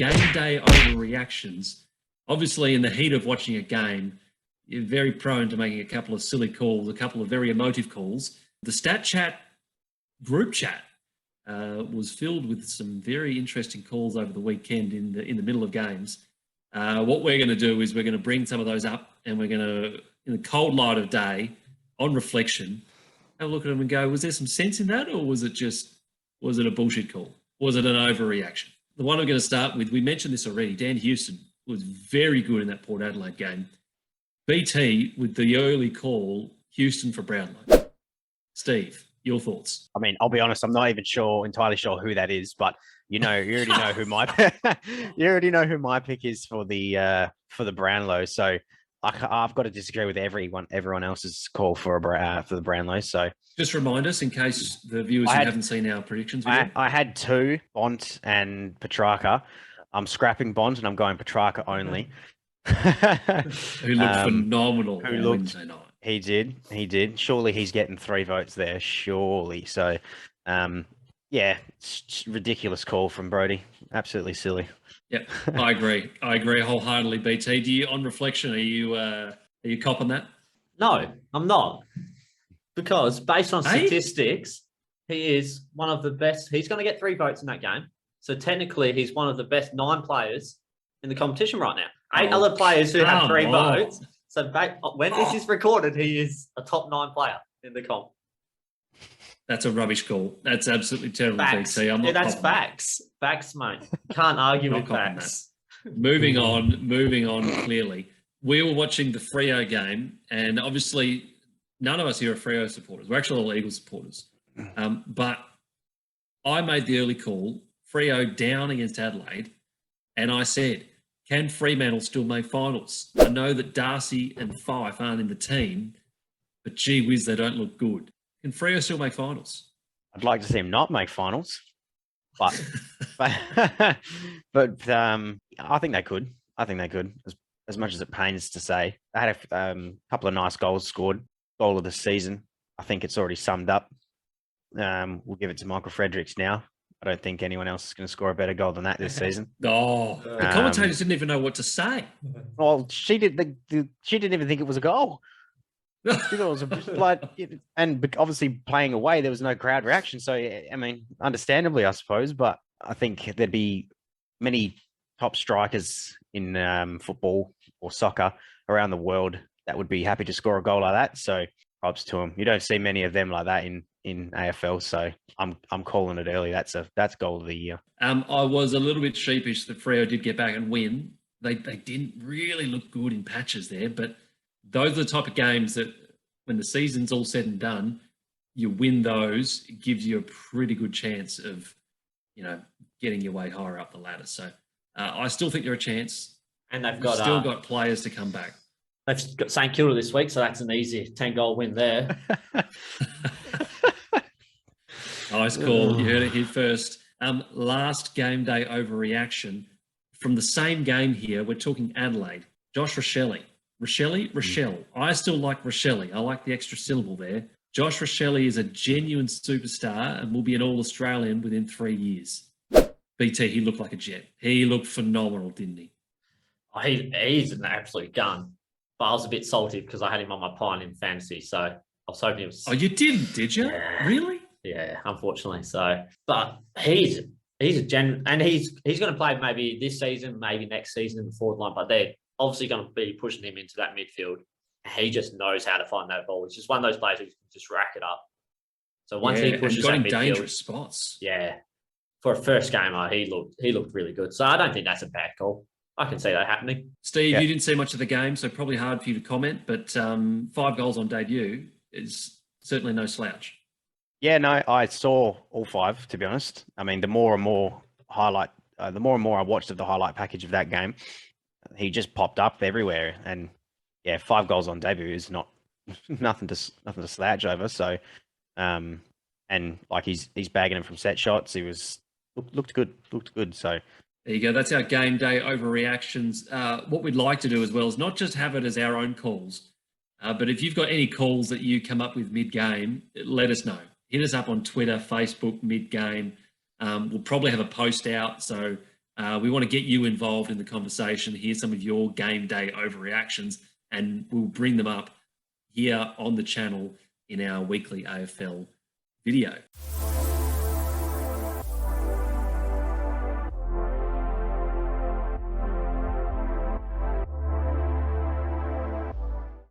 Game Day Overreactions. Obviously, in the heat of watching a game, you're very prone to making a couple of silly calls, a couple of very emotive calls. The Statchat group chat was filled with some very interesting calls over the weekend in the middle of games. What we're going to do is we're going to bring some of those up, and we're going to, in the cold light of day, on reflection, have a look at them and go, was there some sense in that, or was it a bullshit call? Was it an overreaction? The one I'm going to start with, we mentioned this already, Dan Houston was very good in that Port Adelaide game. BT with the early call, Houston for Brownlow. Steve, your thoughts? I mean, I'll be honest, I'm not even entirely sure who that is, but you already know who my pick is for the Brownlow. So I've got to disagree with everyone else's call for the Brownlow. So just remind us, in case the viewers haven't seen our predictions. I had two, Bont and Petrarca. I'm scrapping Bont and I'm going Petrarca only. Who looked phenomenal on Wednesday night. He did. Surely he's getting 3 votes there. Surely. So, it's ridiculous call from Brodie. Absolutely silly. Yep, I agree wholeheartedly. BT, on reflection, are you copping that? No, I'm not, because based on statistics, he is one of the best. He's going to get 3 votes in that game, so technically, he's one of the best 9 players in the competition right now. 8 other players who have 3 votes. So when this is recorded, he is a top 9 player in the comp. That's a rubbish call. That's absolutely terrible. Facts. That's facts. Facts, mate. Can't argue with facts. Moving on clearly. We were watching the Freo game, and obviously none of us here are Freo supporters. We're actually all Eagles supporters. But I made the early call, Freo down against Adelaide, and I said, can Fremantle still make finals? I know that Darcy and Fife aren't in the team, but gee whiz, they don't look good. Can Freo still make finals? I'd like to see him not make finals, but I think they could. As much as it pains to say. They had a couple of nice goals scored. Goal of the season. I think it's already summed up. We'll give it to Michael Fredericks now. I don't think anyone else is going to score a better goal than that this season. The commentators didn't even know what to say. Well, she didn't even think it was a goal. She thought it was and obviously playing away, there was no crowd reaction. So, I mean, understandably, I suppose, but I think there'd be many top strikers in football or soccer around the world that would be happy to score a goal like that. So, props to them. You don't see many of them like that in AFL. So, I'm calling it early. That's goal of the year. I was a little bit sheepish that Freo did get back and win. They didn't really look good in patches there, but those are the type of games that when the season's all said and done, you win those, it gives you a pretty good chance of, getting your way higher up the ladder. So I still think they're a chance. And they've still got players to come back. They've got St Kilda this week, so that's an easy 10-goal win there. Nice call. You heard it here first. Last game day overreaction. From the same game here, we're talking Adelaide. Josh Rachele. Rachele. I still like Rachele. I like the extra syllable there. Josh Rachele is a genuine superstar and will be an All-Australian within 3 years. BT, he looked like a jet. He looked phenomenal, didn't he? He's an absolute gun. But I was a bit salty because I had him on my pile in fantasy, so I was hoping it was... Oh, you didn't, did you? Yeah. Really? Yeah, unfortunately. So, but he's a and he's going to play maybe this season, maybe next season in the forward line, but they're obviously going to be pushing him into that midfield. He just knows how to find that ball. It's just one of those players who can just rack it up. So once he pushes that midfield, dangerous spots. Yeah, for a first gamer, he looked really good. So I don't think that's a bad call. I can see that happening. Steve, you didn't see much of the game, so probably hard for you to comment. But 5 goals on debut is certainly no slouch. Yeah, no, I saw all 5. To be honest, I mean, the more and more I watched of the highlight package of that game, he just popped up everywhere. And yeah, 5 goals on debut is not nothing to slouch over. So, and like he's bagging him from set shots. He looked good. So there you go. That's our game day overreactions. What we'd like to do as well is not just have it as our own calls, but if you've got any calls that you come up with mid-game, let us know. Hit us up on Twitter, Facebook, mid-game. We'll probably have a post out, so We want to get you involved in the conversation, hear some of your game day overreactions, and we'll bring them up here on the channel in our weekly AFL video.